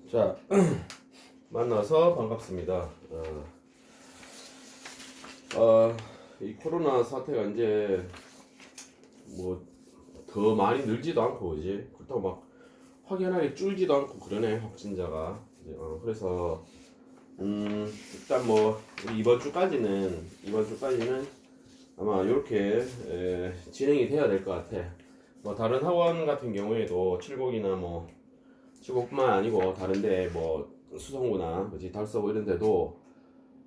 자, 만나서 반갑습니다. 이 코로나 사태가 이제 뭐 더 많이 늘지도 않고 이제 그렇다고 막 확연하게 줄지도 않고 그러네 확진자가. 그래서 일단 뭐 이번 주까지는 아마 이렇게 진행이 돼야 될 것 같아. 뭐 다른 학원 같은 경우에도 칠곡이나 뭐 칠곡뿐만 아니고 다른데 뭐 수성구나 뭐지 달서구 이런 데도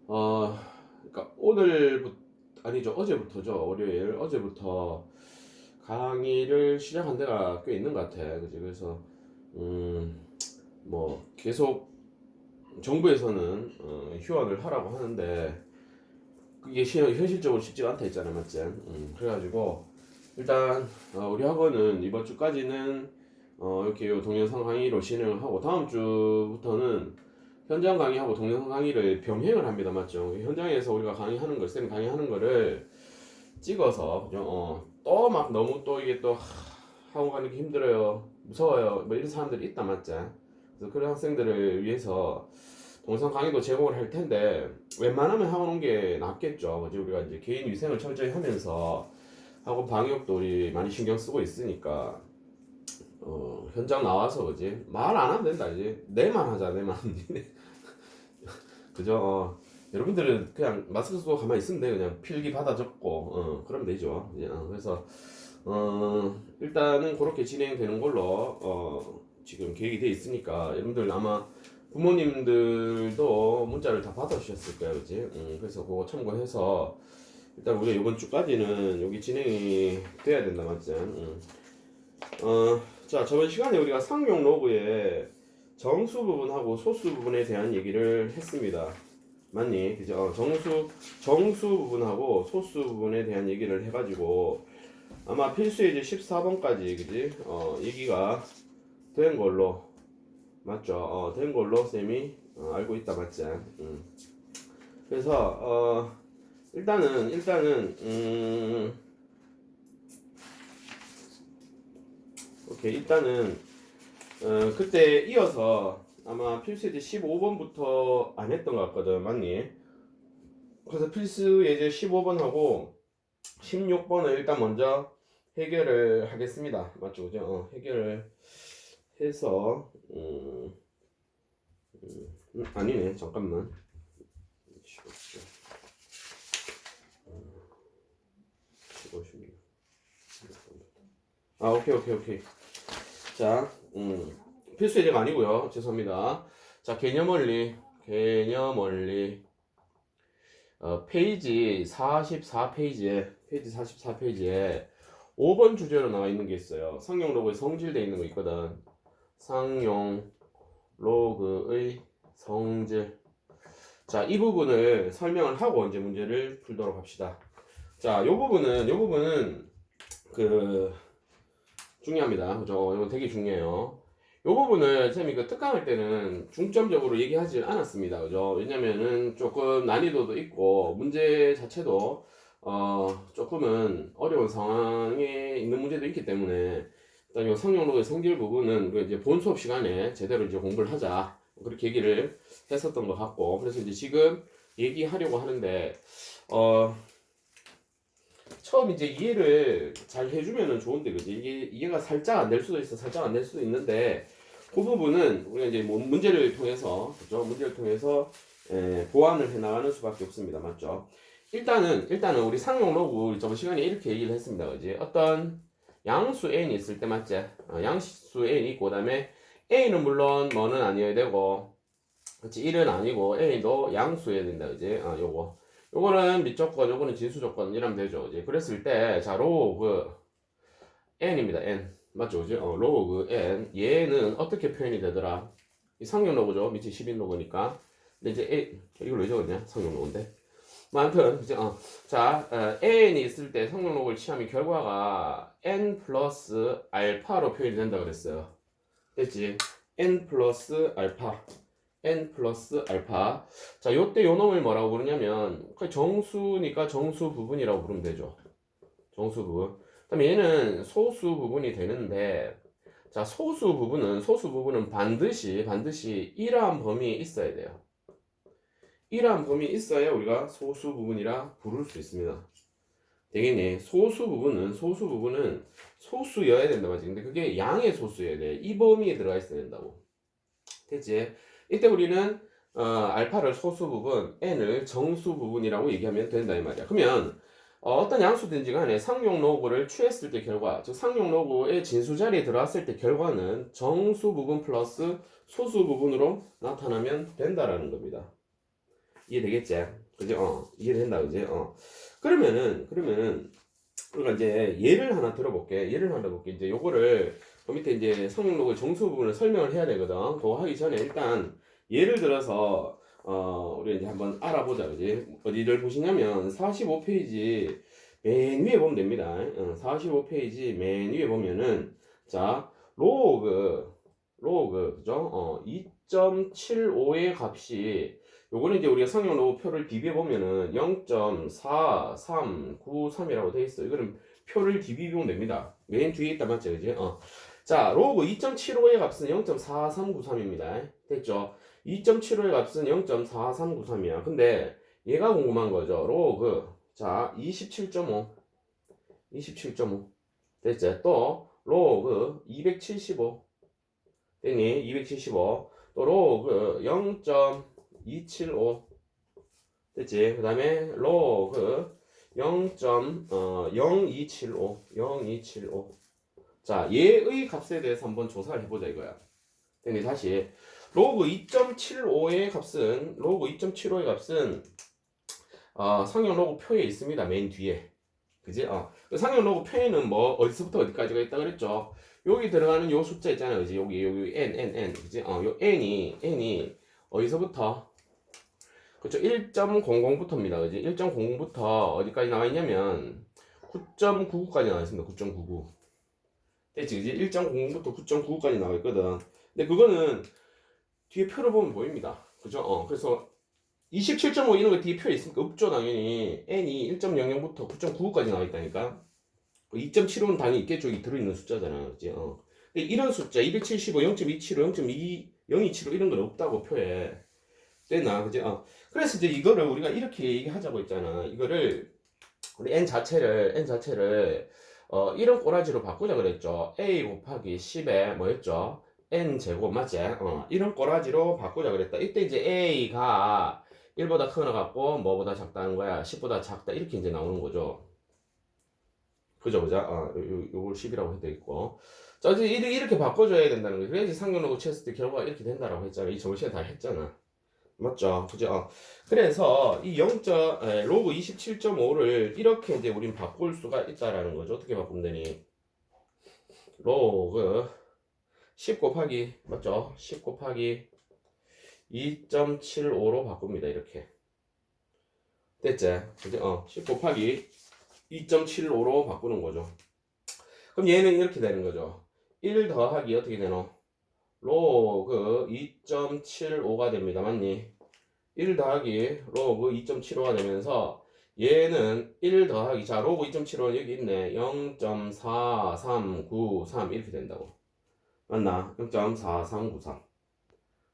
그러니까 오늘부터 아니죠, 어제부터죠. 월요일 어제부터 강의를 시작한 데가 꽤 있는 것 같아. 그지? 그래서 뭐 계속 정부에서는 휴학을 하라고 하는데 그게 현실적으로 쉽지가 않다 했잖아, 맞지? 그래가지고 일단 우리 학원은 이번 주까지는 이렇게 요 동영상 강의로 진행을 하고 다음 주부터는 현장 강의하고 동영상 강의를 병행을 합니다, 맞죠? 현장에서 우리가 강의하는 걸, 쌤 강의하는 거를 찍어서, 그죠? 또 막 너무 또 이게 또 학원 가는 게 힘들어요, 무서워요, 뭐 이런 사람들이 있다, 맞지? 그래서 그런 학생들을 위해서 동영상 강의도 제공을 할 텐데 웬만하면 학원 온 게 낫겠죠. 그죠? 우리가 이제 개인 위생을 철저히 하면서 학원 방역도 우리 많이 신경 쓰고 있으니까 현장 나와서 그지 말 안 하면 된다 이제 내만 하자 내만. 그죠? 여러분들은 그냥 마스크 쓰고 가만히 있으면 돼. 그냥 필기 받아 적고 그러면 되죠. 그래서 일단은 그렇게 진행되는 걸로 지금 계획이 돼 있으니까 여러분들 아마 부모님들도 문자를 다 받아주셨을 거예요, 그지? 그래서 그거 참고해서 일단 우리가 이번 주까지는 여기 진행이 돼야 된다, 맞지? 자, 저번 시간에 우리가 상용 로그의 정수 부분하고 소수 부분에 대한 얘기를 했습니다. 맞니? 그죠? 정수 부분하고 소수 부분에 대한 얘기를 해가지고 아마 필수예제 14번까지, 그지? 얘기가 된 걸로, 맞죠? 된 걸로 쌤이 알고 있다, 맞지? 그래서 일단은 오케이. 일단은 그때 이어서 아마 필수 예제 15번부터 안 했던 것 같거든, 맞니? 그래서 필수 예제 15번하고 16번을 일단 먼저 해결을 하겠습니다, 맞죠? 그죠? 해결을 해서 아니네, 잠깐만. 15, 16. 오케이. 자, 필수 예제가 아니고요. 죄송합니다. 자, 개념 원리. 페이지 44페이지에 5번 주제로 나와 있는 게 있어요. 상용 로그에 성질돼 있는 거 있거든. 상용 로그의 성질. 자, 이 부분을 설명을 하고 이제 문제를 풀도록 합시다. 자, 요 부분은 그 중요합니다. 그죠? 이거 되게 중요해요. 요 부분을 쌤이 그 특강할 때는 중점적으로 얘기하지 않았습니다. 그죠? 왜냐면은 조금 난이도도 있고 문제 자체도 조금은 어려운 상황에 있는 문제도 있기 때문에 일단 요 상용로의 성질 부분은 그 이제 본 수업 시간에 제대로 이제 공부를 하자, 그렇게 얘기를 했었던 것 같고, 그래서 이제 지금 얘기하려고 하는데 처음 이제 이해를 잘 해주면은 좋은데, 그지? 이게 이해가 살짝 안 될 수도 있어, 살짝 안 될 수도 있는데, 그 부분은 우리가 이제 뭐 문제를 통해서, 그죠? 문제를 통해서 보완을 해 나가는 수밖에 없습니다, 맞죠? 일단은 우리 상용 로그 저번 시간에 이렇게 얘기를 했습니다, 그지? 어떤 양수 n이 있을 때, 맞지? 양수 n이 있고, 그다음에 a는 물론 뭐는 아니어야 되고, 그치? 1은 아니고 a도 양수여야 된다, 그지? 요거는 밑조건, 요거는 진수조건 이러면 되죠. 이제 그랬을 때, 자, 로그 n입니다. n. 맞죠? 그죠? 로그 n. 얘는 어떻게 표현이 되더라? 이 상용 로그죠. 밑이 10인 로그니까. 근데 이제 이걸 왜 적었냐? 상용 로그인데. 뭐, 아무튼, 이제, n이 있을 때 상용 로그를 취하면 결과가 n 플러스 알파로 표현이 된다 그랬어요. 됐지? n 플러스 알파. n 플러스 알파. 자, 요때 요 놈을 뭐라고 부르냐면 정수니까 정수 부분이라고 부르면 되죠. 정수 부분. 그다음에 얘는 소수 부분이 되는데, 자, 소수 부분은 반드시 이러한 범위에 있어야 돼요. 이러한 범위에 있어야 우리가 소수 부분이라 부를 수 있습니다. 되겠니? 소수 부분은 소수여야 된다 맞지? 근데 그게 양의 소수여야 돼. 이 범위에 들어가 있어야 된다고. 됐지? 이때 우리는 알파를 소수 부분, n을 정수 부분이라고 얘기하면 된다 이 말이야. 그러면 어떤 양수든지 간에 상용 로그를 취했을 때 결과, 즉 상용 로그의 진수 자리에 들어왔을 때 결과는 정수 부분 플러스 소수 부분으로 나타나면 된다라는 겁니다. 이해되겠지? 그지? 이해된다, 그지? 그러면은 우리가 이제 예를 하나 들어볼게. 이제 요거를 그 밑에 이제 상용 로그 정수 부분을 설명을 해야 되거든. 그거 하기 전에 일단 예를 들어서 우리 이제 한번 알아보자, 그지? 어디를 보시냐면 45페이지 맨 위에 보면 됩니다. 45페이지 맨 위에 보면은 자 로그 그죠? 2.75의 값이 요거는 이제 우리가 상용 로그 표를 비벼 보면은 0.4393이라고 돼 있어. 이거는 표를 비비면 됩니다. 맨 뒤에 있다 맞죠, 그지? 자, 로그 2.75의 값은 0.4393입니다. 됐죠? 2.75의 값은 0.4393이야. 근데 얘가 궁금한 거죠. 로그 자 27.5 됐죠? 또 로그 275 됐니? 275 또 로그 0.275 됐지? 그 다음에 로그 0.0275 자 얘의 값에 대해서 한번 조사를 해보자 이거야. 됐니? 다시 로그 2.75의 값은 상용 로그 표에 있습니다. 맨 뒤에. 그지? 그 상용 로그 표에는 뭐 어디서부터 어디까지가 있다 그랬죠? 여기 들어가는 요 숫자 있잖아요. 그지? 여기 n. 그지? 요 n이 어디서부터? 그렇죠. 1.00부터입니다. 그지? 1.00부터 어디까지 나와 있냐면 9.99까지 나와 있습니다. 9.99. 됐지? 그지? 1.00부터 9.99까지 나와 있거든. 근데 그거는 뒤에 표를 보면 보입니다. 그죠? 그래서 27.5 이런 거 뒤에 표에 있으니까 없죠, 당연히. n이 1.00부터 9.99까지 나와 있다니까. 2.75는 당연히 있겠죠. 여기 들어있는 숫자잖아. 그지? 근데 이런 숫자, 275, 0.275, 0.027 이런 건 없다고 표에. 됐나? 그지? 그래서 이제 이거를 우리가 이렇게 얘기하자고 했잖아. 이거를, 우리 n 자체를, 이런 꼬라지로 바꾸자 그랬죠. a 곱하기 10에 뭐였죠? n 제곱 맞지? 이런 꼬라지로 바꾸자 그랬다. 이때 이제 a가 1보다 크거나 같고 뭐보다 작다는 거야. 10보다 작다 이렇게 이제 나오는 거죠. 그죠? 요걸 10이라고 해도 있고. 자, 이제 이렇게 바꿔줘야 된다는 거예요. 그래야지 상용로그 쳤을 때 결과가 이렇게 된다라고 했잖아. 이 저번 시간에 다 했잖아. 맞죠? 그죠? 그래서 이 로그 27.5를 이렇게 이제 우린 바꿀 수가 있다라는 거죠. 어떻게 바꾸면 되니? 로그 10 곱하기 맞죠? 10 곱하기 2.75로 바꿉니다. 이렇게. 됐지? 그죠? 10 곱하기 2.75로 바꾸는 거죠. 그럼 얘는 이렇게 되는 거죠. 1 더하기 어떻게 되노? 로그 2.75가 됩니다. 맞니? 1 더하기 로그 2.75가 되면서 얘는 1 더하기 자 로그 2.75는 여기 있네. 0.4393 이렇게 된다고. 맞나? 0.4393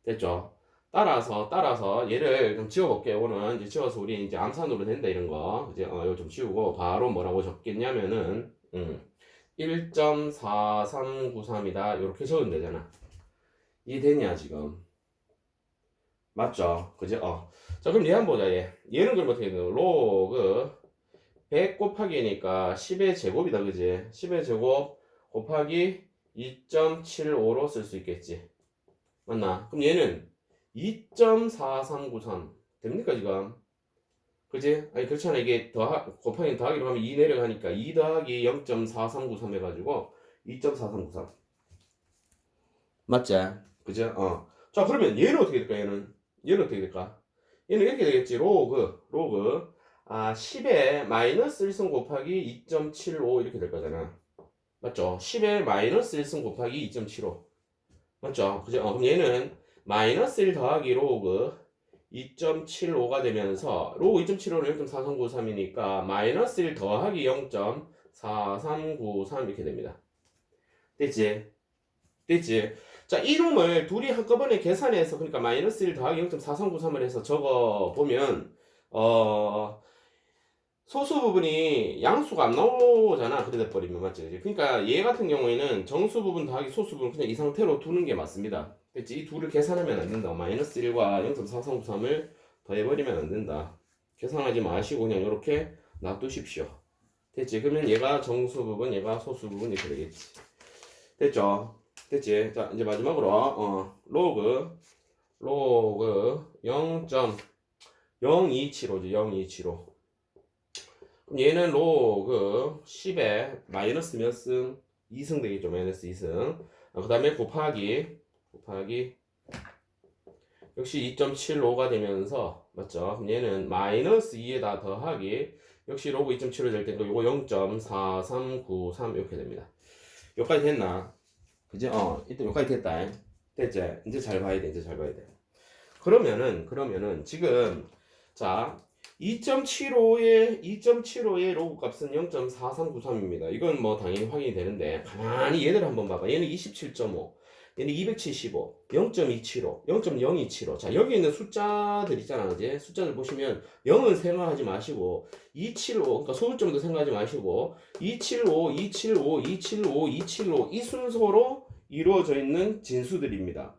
됐죠? 따라서 얘를 좀 지워볼게요. 오늘 이제 지워서 우리 이제 암산으로 된다 이런 거 이제 이거 좀 지우고 바로 뭐라고 적겠냐면은 1.4393이다 이렇게 적으면 되잖아. 이해되냐 지금? 맞죠? 그죠? 자 그럼 얘 한번 보자 얘는 그럼 어떻게 되노? 로그 100 곱하기니까 10의 제곱이다 그지? 10의 제곱 곱하기 2.75로 쓸 수 있겠지. 맞나? 그럼 얘는 2.4393 됩니까 지금? 그지? 아니 그렇잖아. 이게 곱하기 더하기로 하면 2 내려가니까 2 더하기 0.4393 해가지고 2.4393 맞지? 그죠? 자 그러면 얘는 어떻게 될까? 얘는 어떻게 될까? 얘는 이렇게 되겠지. 로그 10에 마이너스 1승 곱하기 2.75 이렇게 될 거잖아. 맞죠? 10에 마이너스 1승 곱하기 2.75 맞죠? 그죠? 그럼 얘는 마이너스 1 더하기 로그 2.75가 되면서 로그 2.75는 0.4393이니까 마이너스 1 더하기 0.4393 이렇게 됩니다. 됐지? 됐지? 자, 이놈을 둘이 한꺼번에 계산해서 그러니까 마이너스 1 더하기 0.4393을 해서 적어 보면 소수 부분이 양수가 안 나오잖아. 그래 돼버리면 맞지? 그지? 그러니까 얘 같은 경우에는 정수 부분 더하기 소수 부분 그냥 이 상태로 두는 게 맞습니다. 됐지? 이 둘을 계산하면 안 된다. 마이너스 1과 0.4393을 더해버리면 안 된다. 계산하지 마시고 그냥 이렇게 놔두십시오. 됐지? 그러면 얘가 정수 부분, 얘가 소수 부분 이렇게 되겠지. 됐죠? 됐지? 자, 이제 마지막으로 로그 0.0275지. 0275. 그럼 얘는 로그 10에 마이너스 몇 승? 2승 되겠죠. 마이너스 2승. 그 다음에 곱하기 역시 2.75가 되면서 맞죠? 그럼 얘는 마이너스 2에다 더하기 역시 로그 2.75 될 때니까 요거 0.4393 이렇게 됩니다. 여기까지 됐나? 그지? 일단 여기까지 됐다. 됐지? 이제 잘 봐야 돼. 이제 잘 봐야 돼. 그러면은 지금 자 2.75의 로그 값은 0.4393입니다. 이건 뭐 당연히 확인이 되는데 가만히 얘들 한번 봐봐. 얘는 27.5, 얘는 275, 0.275, 0.0275. 자 여기 있는 숫자들 있잖아, 이제 숫자들 보시면 0은 생각하지 마시고 275, 그러니까 소수점도 생각하지 마시고 275, 275, 275, 275 이 순서로 이루어져 있는 진수들입니다.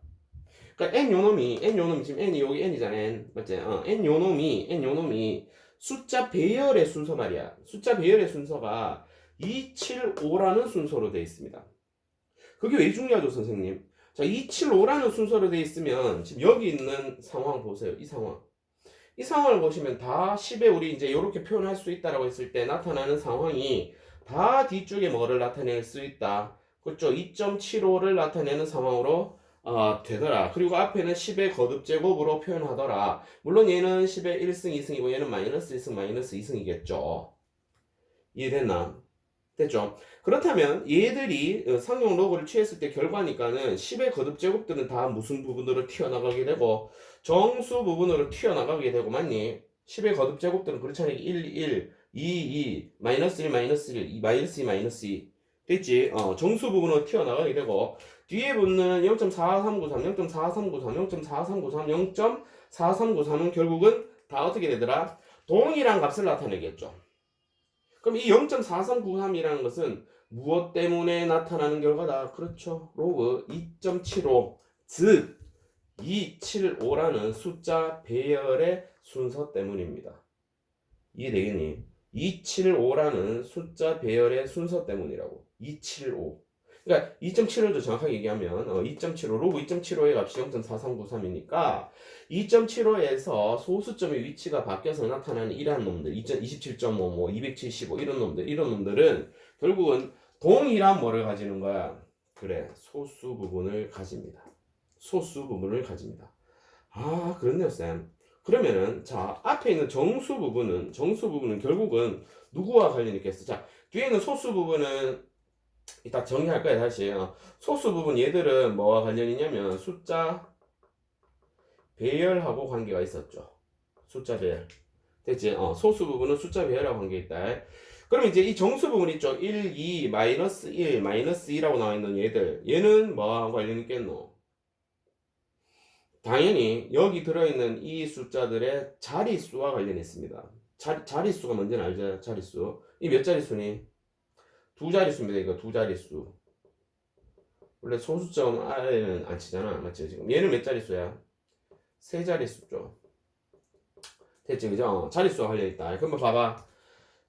그러니까 n 요놈이 지금 n이 여기 n이잖아. n 맞지? n 요놈이 숫자 배열의 순서 말이야. 숫자 배열의 순서가 275라는 순서로 되어 있습니다. 그게 왜 중요하죠, 선생님? 자, 275라는 순서로 되어 있으면 지금 여기 있는 상황 보세요. 이 상황을 보시면 다 10에 우리 이제 이렇게 표현할 수 있다라고 했을 때 나타나는 상황이 다 뒤쪽에 뭐를 나타낼 수 있다. 그렇죠? 2.75를 나타내는 상황으로 되더라. 그리고 앞에는 10의 거듭제곱으로 표현하더라. 물론 얘는 10의 1승, 2승이고 얘는 마이너스 1승, 마이너스 2승이겠죠. 이해됐나? 됐죠? 그렇다면 얘들이 상용 로그를 취했을 때 결과니까는 10의 거듭제곱들은 다 무슨 부분으로 튀어나가게 되고 정수 부분으로 튀어나가게 되고 맞니? 10의 거듭제곱들은 그렇잖아. 1, 1, 2, 2, 마이너스 1, 마이너스 1, 2, 마이너스 2, 마이너스 2 됐지? 정수 부분으로 튀어나가게 되고 뒤에 붙는 0.4393, 0.4393, 0.4393, 0.4393은 결국은 다 어떻게 되더라? 동일한 값을 나타내겠죠. 그럼 이 0.4393이라는 것은 무엇 때문에 나타나는 결과다? 그렇죠. 로그 2.75, 즉 275라는 숫자 배열의 순서 때문입니다. 이해되겠니? 275라는 숫자 배열의 순서 때문이라고. 275. 그러니까 2.75도 정확하게 얘기하면 2.75 로그 2.75의 값이 0.4393이니까 2.75에서 소수점의 위치가 바뀌어서 나타나는 이러한 놈들 27.5, 뭐 275 이런 놈들은 결국은 동일한 뭐를 가지는 거야? 그래, 소수 부분을 가집니다. 소수 부분을 가집니다. 아, 그렇네요, 쌤. 그러면은 자 앞에 있는 정수 부분은 결국은 누구와 관련이 있겠어? 자 뒤에 있는 소수 부분은 이따 정리할 거야 다시. 소수 부분 얘들은 뭐와 관련이 있냐면 숫자 배열하고 관계가 있었죠. 숫자 배열 됐지? 소수 부분은 숫자 배열하고 관계 있다. 그럼 이제 이 정수 부분 있죠. 1, 2, 마이너스 1, 마이너스 2라고 나와 있는 얘는 뭐와 관련이 있겠노? 당연히 여기 들어있는 이 숫자들의 자릿수와 관련이 있습니다. 자릿수가 뭔지는 알죠? 자릿수. 이 몇 자릿수니? 두 자릿수입니다. 이거 두 자릿수. 원래 소수점 아래는 안 치잖아. 맞지? 지금 얘는 몇 자릿수야? 세 자릿수죠. 됐지? 그죠? 자릿수와 관련있다. 그럼 봐봐.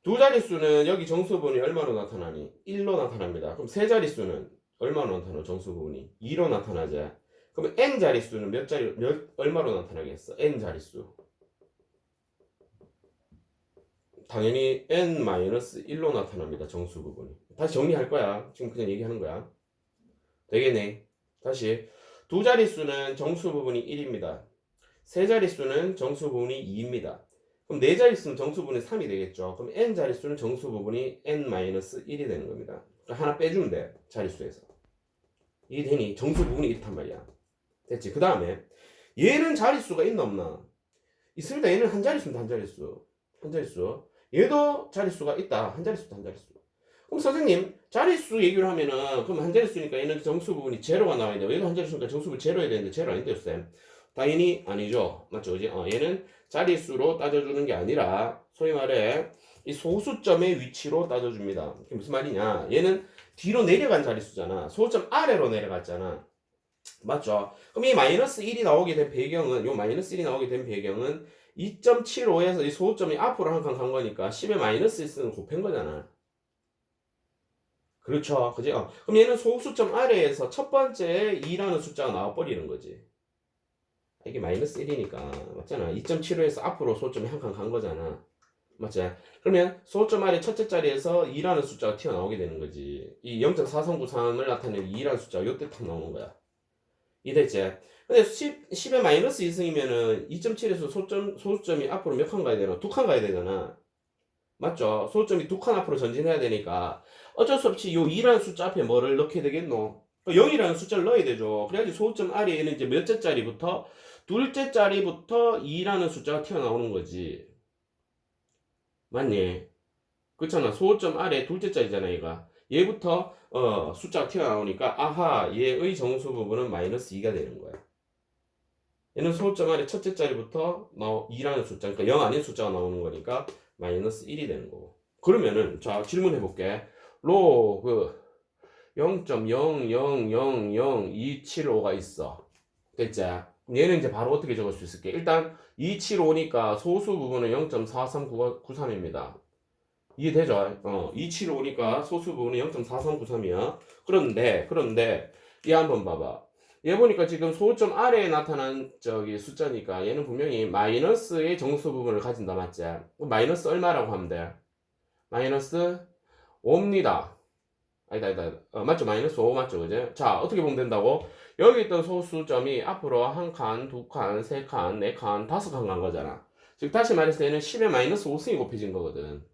두 자릿수는 여기 정수분이 얼마로 나타나니? 1로 나타납니다. 그럼 세 자릿수는 얼마로 나타나? 정수분이 2로 나타나지. 그럼 n 자릿수는 얼마로 나타나겠어? n 자릿수. 당연히 n-1로 나타납니다. 정수 부분이. 다시 정리할 거야. 지금 그냥 얘기하는 거야. 되겠네. 다시. 두 자릿수는 정수 부분이 1입니다. 세 자릿수는 정수 부분이 2입니다. 그럼 네 자릿수는 정수 부분이 3이 되겠죠. 그럼 n 자릿수는 정수 부분이 n-1이 되는 겁니다. 그러니까 하나 빼주면 돼. 자릿수에서. 이게 되니 정수 부분이 이렇단 말이야. 됐지? 그 다음에 얘는 자릿수가 있나 없나? 있습니다. 얘는 한 자릿수입니다. 한 자릿수. 얘도 자릿수가 있다. 한 자릿수. 그럼 선생님 자릿수 얘기를 하면은 그럼 한 자릿수니까 얘는 정수 부분이 제로가 나와야 돼요. 얘도 한 자릿수니까 정수 부분 제로야 되는데 제로 아닌데요, 쌤? 당연히 아니죠. 맞죠, 그지? 얘는 자릿수로 따져주는 게 아니라 소위 말해 이 소수점의 위치로 따져줍니다. 그게 무슨 말이냐? 얘는 뒤로 내려간 자릿수잖아. 소수점 아래로 내려갔잖아. 맞죠? 그럼 이 마이너스 1이 나오게 된 배경은 요 마이너스 1이 나오게 된 배경은 2.75에서 이 소수점이 앞으로 한 칸 간 거니까 10의 마이너스 1은 곱한 거잖아. 그렇죠. 그지? 그럼 얘는 소수점 아래에서 첫 번째 2라는 숫자가 나와버리는 거지. 이게 마이너스 1이니까. 맞잖아. 2.75에서 앞으로 소수점이 한 칸 간 거잖아. 맞지? 그러면 소수점 아래 첫째 자리에서 2라는 숫자가 튀어나오게 되는 거지. 이 0.4393을 나타내는 2라는 숫자가 요때 탁 나오는 거야. 이랬지? 근데 10의 마이너스 2승이면은 2.7에서 소수점이 앞으로 몇 칸 가야 되나? 두 칸 가야 되잖아. 맞죠? 소수점이 두 칸 앞으로 전진해야 되니까 어쩔 수 없이 요 2라는 숫자 앞에 뭐를 넣게 되겠노? 0이라는 숫자를 넣어야 되죠. 그래야지 소수점 아래에는 이제 몇째 자리부터 둘째 자리부터 2라는 숫자가 튀어나오는 거지. 맞니? 그렇잖아. 소수점 아래 둘째 자리잖아, 얘가. 얘부터 숫자가 튀어나오니까 아하, 얘의 정수 부분은 마이너스 2가 되는 거야. 얘는 소수점 아래 첫째 자리부터 2라는 숫자, 그러니까 0 아닌 숫자가 나오는 거니까 마이너스 1이 되는 거고. 그러면은 자 질문해 볼게. 로그 0.0000275가 있어. 됐지? 얘는 이제 바로 어떻게 적을 수 있을게? 일단 275니까 소수 부분은 0.4393입니다. 이해되죠? 275니까 소수 부분은 0.4393이야. 그런데 얘 한번 봐봐. 얘 보니까 지금 소수점 아래에 나타난 저기 숫자니까 얘는 분명히 마이너스의 정수 부분을 가진다, 맞지? 마이너스 얼마라고 하면 돼? 마이너스 5입니다. 아니다. 맞죠? 마이너스 5 맞죠? 그죠? 자, 어떻게 보면 된다고? 여기 있던 소수점이 앞으로 한 칸, 두 칸, 세 칸, 네 칸, 다섯 칸 간 거잖아. 즉, 다시 말해서 얘는 10의 마이너스 5승이 곱해진 거거든.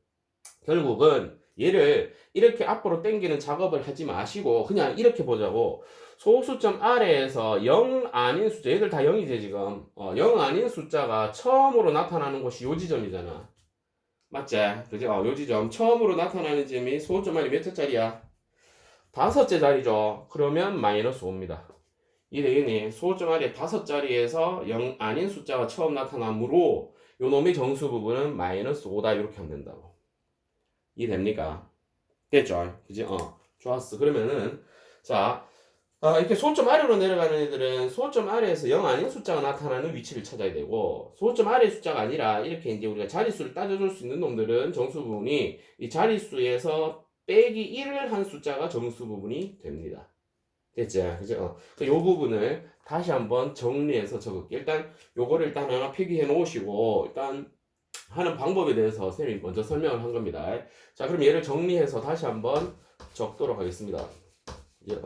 결국은 얘를 이렇게 앞으로 당기는 작업을 하지 마시고 그냥 이렇게 보자고. 소수점 아래에서 0 아닌 숫자, 얘들 다 0이지 지금. 0 아닌 숫자가 처음으로 나타나는 곳이 요 지점이잖아. 맞지? 그지? 요 지점 처음으로 나타나는 점이 소수점 아래 몇째 자리야? 다섯째 자리죠. 그러면 마이너스 5입니다. 이 대인이 소수점 아래 다섯 자리에서 0 아닌 숫자가 처음 나타나므로 요 놈의 정수 부분은 마이너스 5다 이렇게 하면 된다고. 이해됩니까? 됐죠? 그지? 좋았어. 그러면은, 자, 이렇게 소점 아래로 내려가는 애들은 소점 아래에서 0 아닌 숫자가 나타나는 위치를 찾아야 되고, 소점 아래 숫자가 아니라 이렇게 이제 우리가 자릿수를 따져줄 수 있는 놈들은 정수 부분이 이 자릿수에서 빼기 1을 한 숫자가 정수 부분이 됩니다. 됐죠? 그죠? 요 부분을 다시 한번 정리해서 적을게. 일단, 요거를 일단 하나 표기해 놓으시고, 일단, 하는 방법에 대해서 선생님이 먼저 설명을 한 겁니다. 자, 그럼 얘를 정리해서 다시 한번 적도록 하겠습니다. 이제,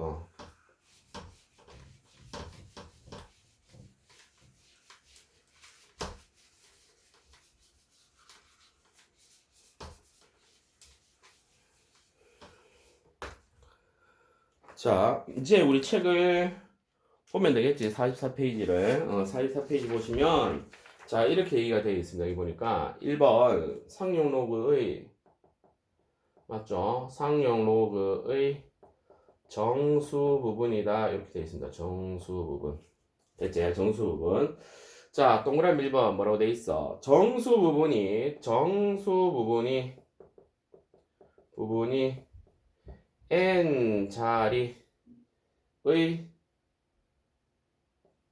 자, 이제 우리 책을 보면 되겠지. 44페이지를. 44페이지 보시면, 자, 이렇게 얘기가 되어 있습니다. 여기 보니까, 1번, 상용 로그의, 맞죠? 상용 로그의 정수 부분이다. 이렇게 되어 있습니다. 정수 부분. 됐지? 정수 부분. 자, 동그라미 1번 뭐라고 돼 있어? 정수 부분이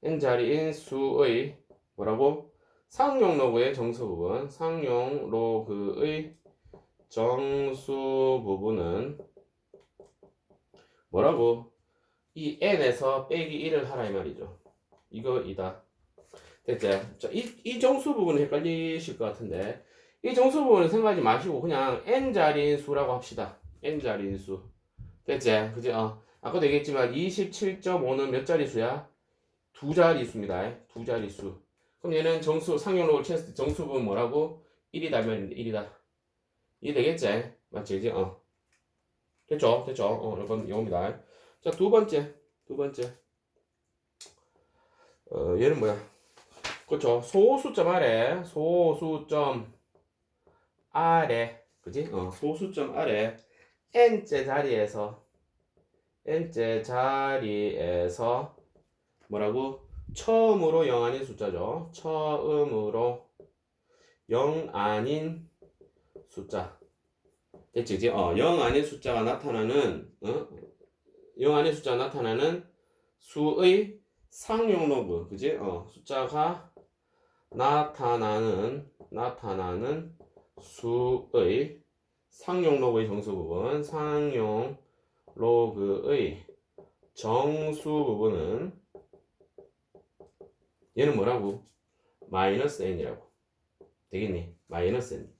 n자리인 수의 뭐라고? 상용 로그의 정수 부분. 상용 로그의 정수 부분은 뭐라고? 이 n에서 빼기 1을 하라 이 말이죠. 이거이다. 됐지? 자, 이 정수 부분은 헷갈리실 것 같은데 이 정수 부분은 생각하지 마시고 그냥 n자리인 수라고 합시다. n자리인 수. 됐지? 그지? 아까도 얘기했지만 27.5는 몇 자리수야? 두 자리수입니다. 두 자리수. 그럼 얘는 정수 상용로를 쳤을 때 정수 부분 뭐라고? 1이다 말인데 1이다. 이해 되겠지? 맞지? 그지? 됐죠? 이건 이겁니다. 자, 두 번째. 얘는 뭐야? 그렇죠. 소수점 아래. 그지? 소수점 아래 n째 자리에서 뭐라고? 처음으로 0 아닌 숫자죠. 처음으로 0 아닌 숫자. 됐지, 그지? 0 아닌 숫자가 나타나는, 0 아닌 숫자가 나타나는 수의 상용 로그, 그지? 숫자가 나타나는 수의 상용 로그의 정수 부분, 상용 로그의 정수 부분은 얘는 뭐라고? 마이너스 n이라고. 되겠니? 마이너스 n.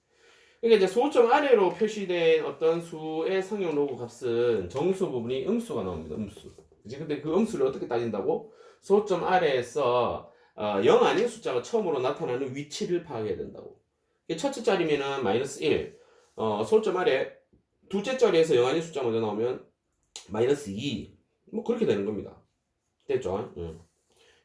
그러니까 이제 소점 아래로 표시된 어떤 수의 상용 로그 값은 정수 부분이 음수가 나옵니다. 음수. 그치? 근데 그 음수를 어떻게 따진다고? 소점 아래에서 0 아닌 숫자가 처음으로 나타나는 위치를 파악해야 된다고. 첫째 자리면은 마이너스 1. 소점 아래 둘째 자리에서 0 아닌 숫자 먼저 나오면 마이너스 2. 뭐 그렇게 되는 겁니다. 됐죠?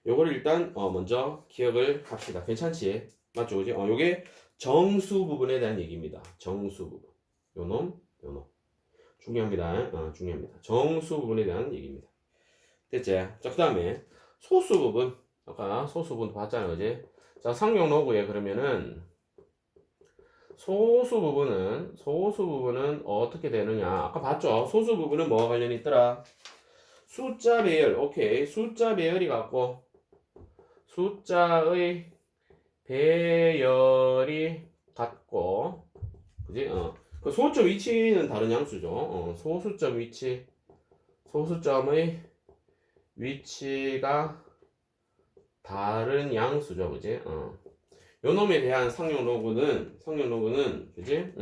요거를 일단 먼저 기억을 합시다. 괜찮지? 맞죠? 그지? 요게 정수 부분에 대한 얘기입니다. 정수 부분. 요놈. 중요합니다. 중요합니다. 정수 부분에 대한 얘기입니다. 됐지? 자, 그 다음에 소수 부분. 아까 소수 부분 봤잖아요. 그지? 자, 상용 로그에 그러면은 소수 부분은 어떻게 되느냐? 아까 봤죠? 소수 부분은 뭐가 관련이 있더라? 숫자 배열. 오케이. 숫자 배열이 같고 숫자의 배열이 같고, 그지? 그 소수점 위치는 다른 양수죠. 소수점의 위치가 다른 양수죠, 그지? 요 놈에 대한 상용 로그는, 그지?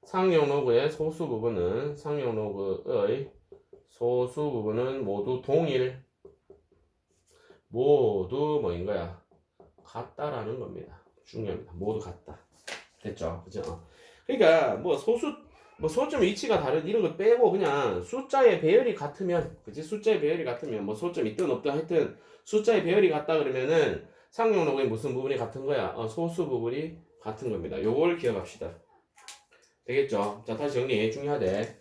상용 로그의 소수 부분은 모두 동일, 모두 뭐인 거야? 같다라는 겁니다. 중요합니다. 모두 같다. 됐죠? 그죠? 그러니까 소점 위치가 다른 이런 거 빼고 그냥 숫자의 배열이 같으면, 그지? 숫자의 배열이 같으면 뭐 소점 있든 없든 하여튼 숫자의 배열이 같다 그러면은 상용 로그의 무슨 부분이 같은 거야? 소수 부분이 같은 겁니다. 요걸 기억합시다. 되겠죠? 자, 다시 정리. 중요하대.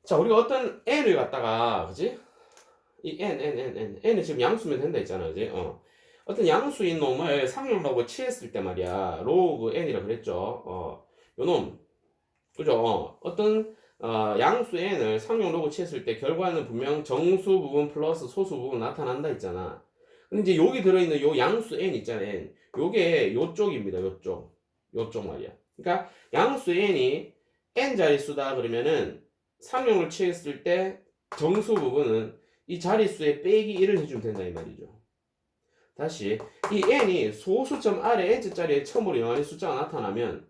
자, 우리가 어떤 n을 갖다가, 그지? 이 n은 지금 양수면 된다 했잖아, 그지? 어떤 양수인 놈을 상용 로그 취했을 때 말이야, 로그 n이라 그랬죠. 요 놈, 그죠? 어떤 양수 n을 상용 로그 취했을 때 결과는 분명 정수 부분 플러스 소수 부분 나타난다 했잖아. 근데 이제 여기 들어있는 요 양수 n 있잖아, n. 요게 요쪽입니다, 요쪽 말이야. 그러니까 양수 n이 n 자릿수다 그러면은 상용을 취했을 때 정수 부분은 이 자릿수에 빼기 1을 해주면 된다 이 말이죠. 다시 이 n이 소수점 아래 n째 자리에 처음으로 0 아닌 숫자가 나타나면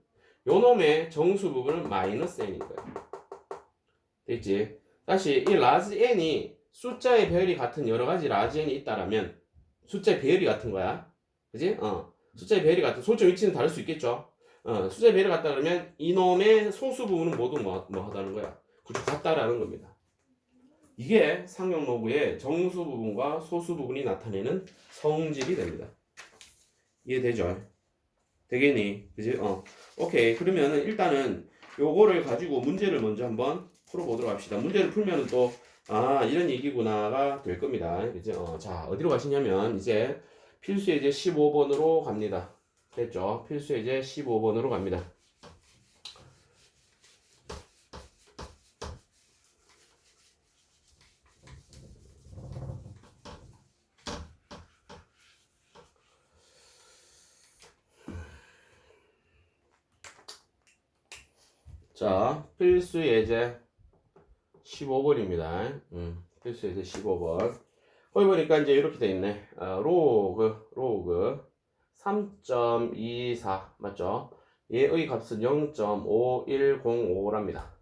요 놈의 정수 부분은 마이너스 n인 거야. 됐지? 다시 이 라지 n이 숫자의 배열이 같은 여러 가지 라지 n이 있다라면 숫자의 배열이 같은 거야. 그지? 숫자의 배열이 같은, 소수점 위치는 다를 수 있겠죠. 숫자의 배열이 같다 그러면 이놈의 소수 부분은 모두 뭐 하다는 거야. 그죠? 같다라는 겁니다. 이게 상용 로그의 정수 부분과 소수 부분이 나타내는 성질이 됩니다. 이해되죠? 되겠니? 그지? 오케이. 그러면은 일단은 요거를 가지고 문제를 먼저 한번 풀어보도록 합시다. 문제를 풀면은 또 이런 얘기구나가 될 겁니다. 그지? 자, 어디로 가시냐면 이제 필수 예제 15번으로 갑니다. 됐죠? 필수 예제 15번으로 갑니다. 자, 필수 예제 15번입니다. 필수 예제 15번. 거기 보니까 이제 이렇게 돼 있네. 로그 3.24 맞죠? 얘의 값은 0.5105랍니다.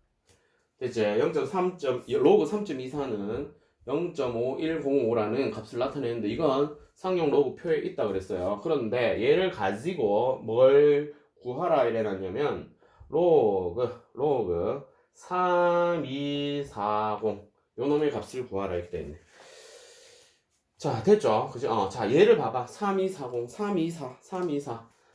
됐지? 로그 3.24는 0.5105라는 값을 나타내는데 이건 상용 로그 표에 있다 그랬어요. 그런데 얘를 가지고 뭘 구하라 이래놨냐면 로그 3240 요놈의 값을 구하라 이렇게 돼 있네. 자, 됐죠? 그죠? 자, 얘를 봐봐. 3240,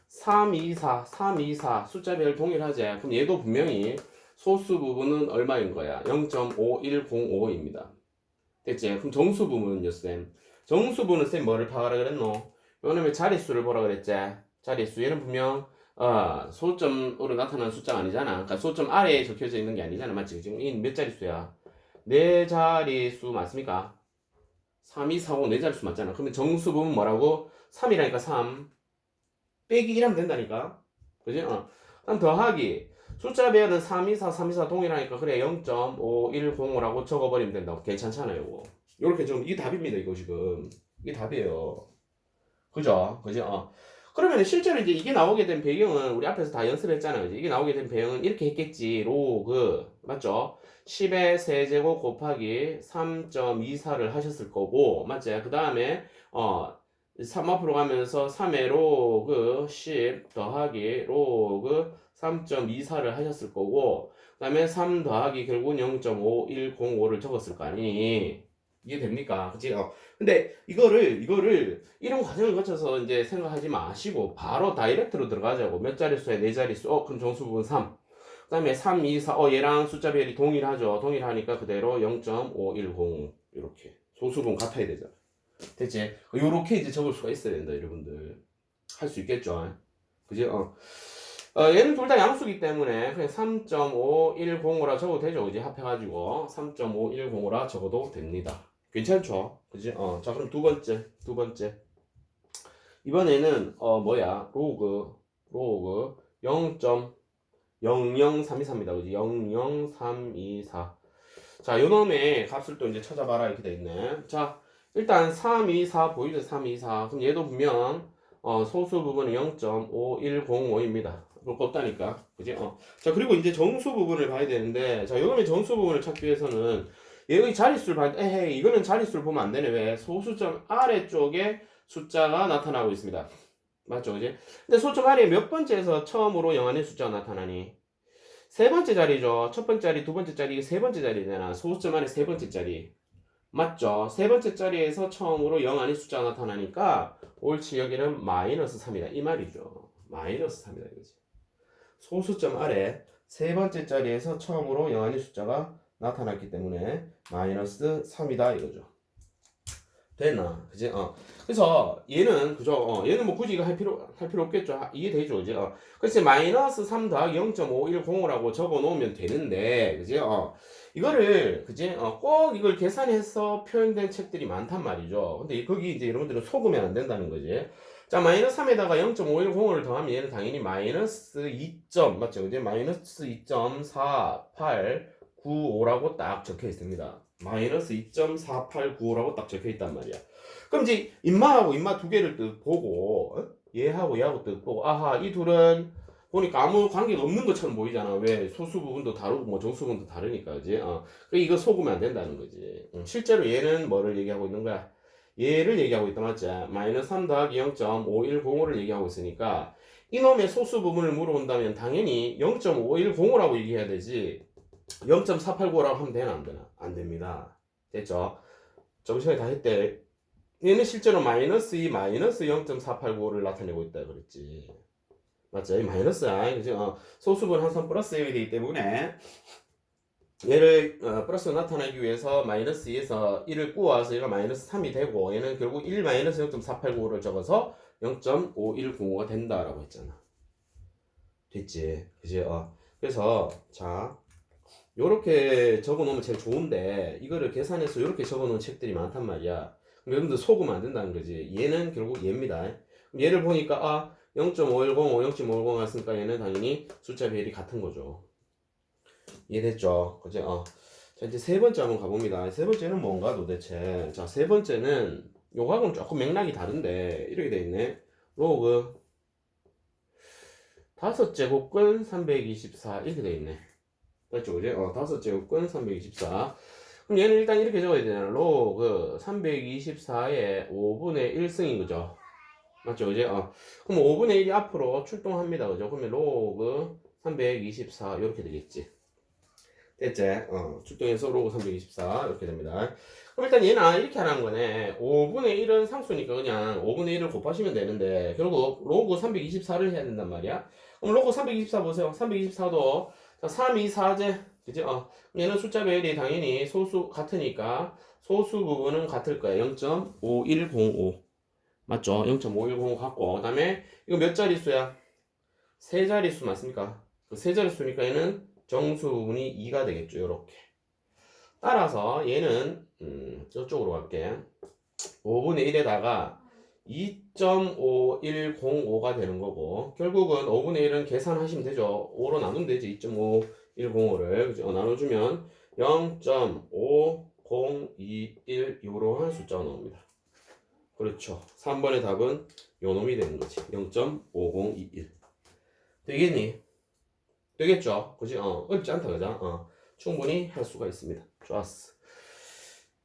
324 숫자 배열 동일하지? 그럼 얘도 분명히 소수 부분은 얼마인 거야? 0.5105입니다. 됐지? 그럼 정수 부분은요, 쌤? 정수 부분은 쌤 뭐를 파악하라 그랬노? 요놈의 자릿수를 보라 그랬지? 자릿수. 얘는 분명 소점으로 나타나는 숫자가 아니잖아. 그러니까 소점 아래에 적혀져 있는 게 아니잖아. 맞지? 지금 이 몇 자릿수야? 네 자릿수 맞습니까? 3, 2, 4, 5 네 자릿수 맞잖아. 그러면 정수 부분 뭐라고? 3이라니까 3 빼기 1 하면 된다니까. 그지? 그럼 더하기 숫자 배열은 3, 2, 4, 3, 2, 4 동일하니까 그래 0.5105라고 적어버리면 된다고. 괜찮잖아요. 이거. 요렇게 좀 이게 답입니다. 이거 지금 이게 답이에요. 그죠? 그죠? 그러면 실제로 이제 이게 나오게 된 배경은 우리 앞에서 다 연습했잖아요. 이제 이게 나오게 된 배경은 이렇게 했겠지. 로그 맞죠? 10의 세제곱 곱하기 3.24를 하셨을 거고 맞지? 그 다음에 3 앞으로 가면서 3의 로그 10 더하기 로그 3.24를 하셨을 거고 그 다음에 3 더하기 결국은 0.5105를 적었을 거 아니. 이해됩니까? 그치? 근데 이거를 이런 과정을 거쳐서 이제 생각하지 마시고 바로 다이렉트로 들어가자고. 몇 자릿수에 네 자릿수. 그럼 정수 부분 3. 그다음에 3, 2, 4. 얘랑 숫자 배열이 동일하죠. 동일하니까 그대로 0.510 이렇게. 소수분 같아야 되잖아. 됐지? 요렇게 이제 적을 수가 있어야 된다, 여러분들. 할 수 있겠죠? 그지? 얘는 둘 다 양수기 때문에 그냥 3.510으로 적어도 되죠. 이제 합해가지고 3.510으로 적어도 됩니다. 괜찮죠? 그지? 자, 그럼 두 번째. 이번에는, 로그 0.00324입니다. 그지? 00324. 자, 요놈의 값을 또 이제 찾아봐라. 이렇게 돼 있네. 자, 일단 324 보이죠? 324. 그럼 얘도 보면, 소수 부분은 0.5105입니다. 그럴 거 없다니까. 그지? 자, 그리고 이제 정수 부분을 봐야 되는데, 자, 요놈의 정수 부분을 찾기 위해서는, 여기 자릿수를 봐야 돼. 에헤이, 이거는 자릿수를 보면 안 되네. 왜? 소수점 아래쪽에 숫자가 나타나고 있습니다. 맞죠? 그지? 근데 소수점 아래에 몇 번째에서 처음으로 영한의 숫자가 나타나니? 세 번째 자리죠. 첫 번째 자리, 두 번째 자리, 세 번째 자리잖아. 소수점 안에 세 번째 자리. 맞죠? 세 번째 자리에서 처음으로 영한의 숫자가 나타나니까 옳지 여기는 마이너스 3이다. 이 말이죠. 마이너스 3이다 이거지. 소수점 아래 세 번째 자리에서 처음으로 영한의 숫자가 나타났기 때문에 마이너스 3이다 이거죠. 됐나? 그지? 그래서 얘는 그죠? 얘는 뭐 굳이 이거 할 필요 없겠죠? 이해되죠? 이제 그래서 마이너스 3 더하기 0.5105라고 적어 놓으면 되는데 그지? 이거를 그지? 꼭 이걸 계산해서 표현된 책들이 많단 말이죠. 근데 거기 이제 여러분들은 속으면 안 된다는 거지. 자, 마이너스 3에다가 0.510을 더하면 얘는 당연히 마이너스 2점 맞죠? 이제 마이너스 2.4895라고 딱 적혀 있습니다. 마이너스 2.4895라고 딱 적혀 있단 말이야. 그럼 이제 인마하고 인마 두 개를 뜩 보고 얘하고 얘하고 뜩 보고 아하 이 둘은 보니까 아무 관계가 없는 것처럼 보이잖아. 왜? 소수 부분도 다르고 뭐 정수 부분도 다르니까 그지? 이거 속으면 안 된다는 거지. 실제로 얘는 뭐를 얘기하고 있는 거야? 얘를 얘기하고 있다 맞지? 마이너스 3 더하기 0.5105를 얘기하고 있으니까 이놈의 소수 부분을 물어본다면 당연히 0.5105라고 얘기해야 되지 0.489라고 하면 되나 안 되나? 안 됩니다. 됐죠? 저번 시간에 다 했대. 얘는 실제로 마이너스 2 마이너스 0.489를 나타내고 있다 그랬지. 맞죠? 이 마이너스야. 그죠? 소수분 항상 플러스여야 되기 때문에 얘를 플러스로 나타내기 위해서 마이너스 2에서 1을 꾸어서 얘가 마이너스 3이 되고 얘는 결국 1 마이너스 0.489를 적어서 0.5195가 된다라고 했잖아. 됐지? 그지? 그래서 자 요렇게 적어 놓으면 제일 좋은데 이거를 계산해서 요렇게 적어 놓은 책들이 많단 말이야. 그럼 여러분들 속으면 안 된다는 거지. 얘는 결국 얘입니다. 얘를 보니까 0.510, 0.510 했으니까 얘는 당연히 숫자 배열이 같은 거죠. 이해됐죠? 그죠? 자 이제 세 번째 한번 가봅니다. 세 번째는 뭔가 도대체? 자 세 번째는 요거하고는 조금 맥락이 다른데 이렇게 돼 있네. 로그 5제곱근 324 이렇게 돼 있네. 맞죠? 그지? 5제곱근 324. 그럼 얘는 일단 이렇게 적어야 되잖아. 로그 324의 5분의 1승인 거죠. 맞죠? 그지? 그럼 5분의 1이 앞으로 출동합니다. 그죠? 그러면 로그 324 이렇게 되겠지. 됐지? 출동해서 로그 324 이렇게 됩니다. 그럼 일단 얘는 이렇게 하라는 거네. 5분의 1은 상수니까 그냥 5분의 1을 곱하시면 되는데 결국 로그 324를 해야 된단 말이야. 그럼 로그 324 보세요. 324도 자, 3, 2, 4제. 그죠? 얘는 숫자 배열이 당연히 소수 같으니까 소수 부분은 같을 거예요. 0.5105. 맞죠? 0.5105 같고, 그 다음에 이거 몇 자릿수야? 세 자릿수 맞습니까? 그 세 자릿수니까 얘는 정수 부분이 2가 되겠죠. 요렇게. 따라서 얘는 저쪽으로 갈게. 5분의 1에다가 2.5105가 되는 거고, 결국은 5분의 1은 계산하시면 되죠. 5로 나누면 되지. 2.5105를 그죠? 나눠주면 0.5021 요러한 숫자가 나옵니다. 그렇죠. 3번의 답은 요 놈이 되는 거지. 0.5021. 되겠니? 되겠죠? 그지? 어렵지 않다, 그죠? 충분히 할 수가 있습니다. 좋았어.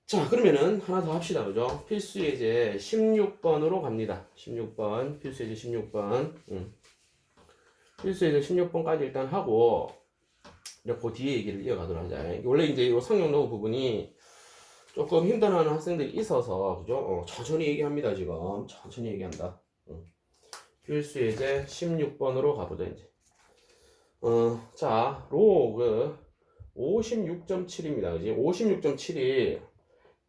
자, 그러면은 하나 더 합시다, 그죠? 필수 예제 16번으로 갑니다. 16번, 필수 예제 16번. 필수 예제 16번까지 일단 하고, 이제 그 뒤에 얘기를 이어가도록 하자. 원래 이제 이 상용노후 부분이 조금 힘들어하는 학생들이 있어서, 그죠? 천천히 얘기합니다, 지금. 천천히 얘기한다. 필수 예제 16번으로 가보자, 이제. 자, 로그 56.7입니다. 그지? 56.7이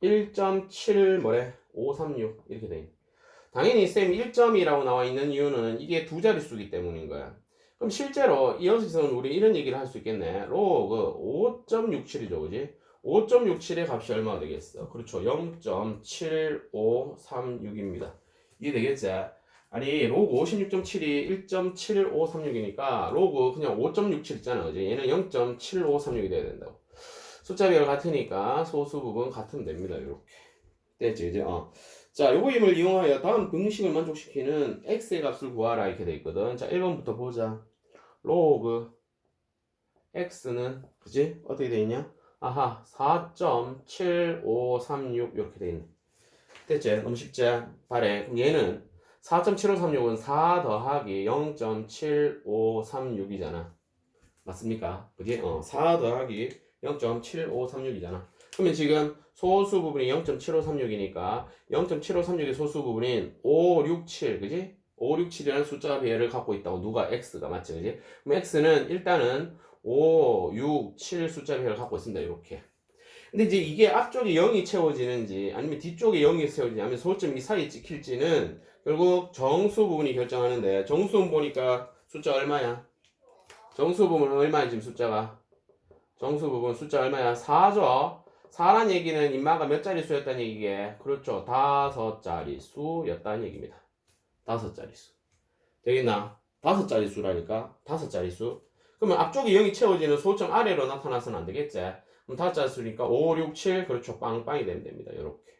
1.7 뭐래? 536 이렇게 돼. 당연히 쌤 1점이라고 나와 있는 이유는 이게 두 자릿수이기 때문인 거야. 그럼 실제로 이어서는 우리 이런 얘기를 할 수 있겠네. 로그 5.67이죠, 그지? 5.67의 값이 얼마가 되겠어? 그렇죠. 0.7536입니다. 이해되겠지? 아니 로그 56.7이 1.7536이니까 로그 그냥 5.67 있잖아, 그지? 얘는 0.7536이 돼야 된다고. 숫자 배열 같으니까 소수 부분 같으면 됩니다. 이렇게 됐지, 이제 자, 요거 힘을 이용하여 다음 공식을 만족시키는 x의 값을 구하라 이렇게 돼 있거든. 자, 1번부터 보자. 로그 x는 그지? 어떻게 돼 있냐? 아하, 4.7536 이렇게 돼 있네. 됐지? 너무 쉽지? 바래. 그럼 얘는 4.7536은 4 더하기 0.7536이잖아. 맞습니까? 그지? 4 더하기 0.7536이잖아. 그러면 지금 소수 부분이 0.7536이니까 0.7536의 소수 부분인 567, 그지? 567이라는 숫자 배열을 갖고 있다고. 누가? x가. 맞지? 그지? 그럼 x는 일단은 5, 6, 7 숫자 배열을 갖고 있습니다. 이렇게. 근데 이제 이게 앞쪽에 0이 채워지는지 아니면 뒤쪽에 0이 채워지지 아니면 소점 이 사이에 찍힐지는 결국 정수 부분이 결정하는데, 정수 부분 보니까 숫자 얼마야? 정수 부분은 얼마야 지금 숫자가? 정수 부분 숫자 얼마야? 4죠. 4란 얘기는 인마가 몇 자릿수였다는 얘기게? 그렇죠. 5자릿수였다는 얘기입니다. 5자릿수. 되겠나? 5자릿수라니까. 5자릿수. 그러면 앞쪽에 0이 채워지는 소점 아래로 나타나서는 안 되겠지? 그럼 5자릿수니까 5, 6, 7 그렇죠. 빵빵이 되면 됩니다. 요렇게.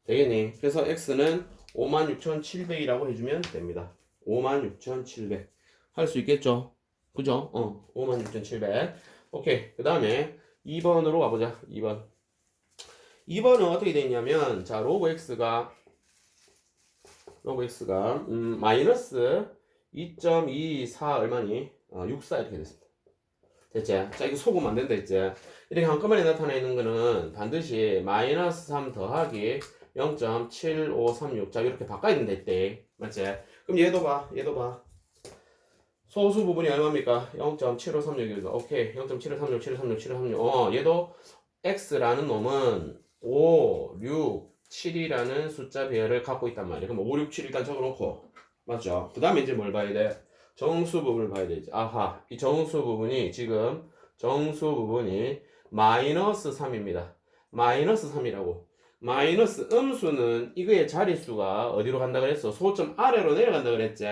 되겠니? 그래서 x는 56,700이라고 해주면 됩니다. 56,700. 할 수 있겠죠? 그죠? 56,700. 오케이. 그 다음에 2번으로 가보자. 2번. 2번은 어떻게 되냐면, 자, 로그 x가 마이너스 2.24 얼마니? 64 이렇게 됐습니다. 됐지? 자, 이거 속으면 안 된다 했지? 이렇게 한꺼번에 나타나 있는 거는 반드시 마이너스 3 더하기 0.7536. 자, 이렇게 바꿔야 된다 했대. 맞지? 그럼 얘도 봐. 소수 부분이 얼마입니까? 0.7536이죠. 오케이. 0.7536, 736, 736. 얘도 x라는 놈은 5, 6, 7이라는 숫자 배열을 갖고 있단 말이야. 그럼 5, 6, 7 일단 적어놓고. 맞죠? 그 다음에 이제 뭘 봐야 돼? 정수 부분을 봐야 되지. 아하. 이 정수 부분이 지금 정수 부분이 마이너스 3입니다. 마이너스 3이라고. 마이너스 음수는 이거의 자릿수가 어디로 간다 그랬어? 소점 아래로 내려간다 그랬지?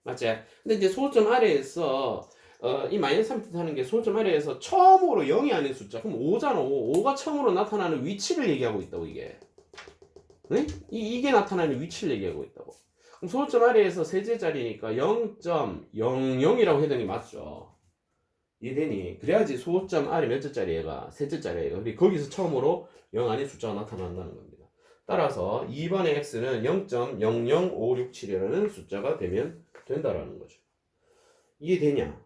맞지? 근데 이제 소점 아래에서 이 마이너스 3 뜻하는 게 소점 아래에서 처음으로 0이 아닌 숫자. 그럼 5잖아. 5가 처음으로 나타나는 위치를 얘기하고 있다고 이게. 네? 이게 나타나는 위치를 얘기하고 있다고. 그럼 소점 아래에서 세제 자리니까 0.00이라고 해야 되는 게 맞죠? 이해되니? 그래야지 소점 아래 몇 자짜리 얘가 세제 자리예요. 근데 거기서 처음으로 0 아닌 숫자가 나타난다는 겁니다. 따라서 2번의 x는 0.00567이라는 숫자가 되면 된다라는 거죠. 이해되냐?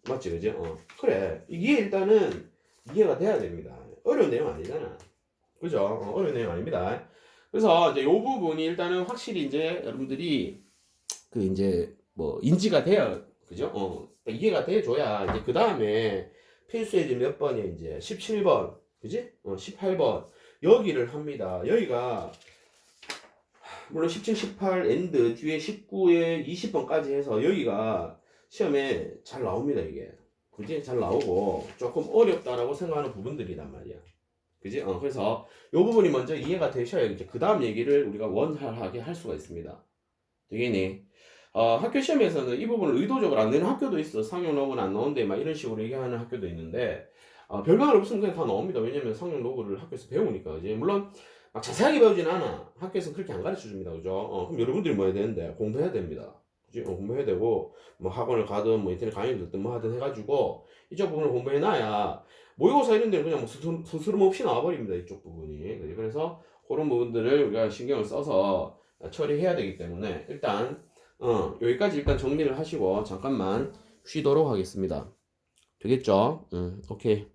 맞지, 그지? 그래. 이게 일단은 이해가 돼야 됩니다. 어려운 내용 아니잖아. 그죠? 어려운 내용 아닙니다. 그래서 이제 이 부분이 일단은 확실히 이제 여러분들이 그 이제 뭐 인지가 돼야 그죠? 이해가 돼줘야 이제 그 다음에 필수예제 몇 번이야 이제 17번, 그지? 18번 여기를 합니다. 여기가 물론 17, 18 엔드 뒤에 19에 20번까지 해서 여기가 시험에 잘 나옵니다 이게. 그지? 잘 나오고 조금 어렵다라고 생각하는 부분들이란 말이야. 그지? 그래서 요 부분이 먼저 이해가 되셔야 이제 그 다음 얘기를 우리가 원활하게 할 수가 있습니다. 되겠니? 학교 시험에서는 이 부분을 의도적으로 안 내는 학교도 있어. 상용 로그는 안 나온대 막 이런 식으로 얘기하는 학교도 있는데 별말 없으면 그냥 다 나옵니다. 왜냐면 상용 로그를 학교에서 배우니까. 이제 물론 막 자세하게 배우진 않아. 학교에서 그렇게 안 가르쳐 줍니다. 그죠? 그럼 여러분들이 뭐 해야 되는데 공부해야 됩니다. 그지? 공부해야 되고 뭐 학원을 가든 뭐 인터넷 강의를 듣든 뭐 하든 해가지고 이쪽 부분을 공부해 놔야 모의고사 이런 데는 그냥 뭐 스스럼 없이 나와버립니다. 이쪽 부분이. 그래서 그런 부분들을 우리가 신경을 써서 처리해야 되기 때문에 일단 여기까지 일단 정리를 하시고 잠깐만 쉬도록 하겠습니다. 되겠죠? 오케이.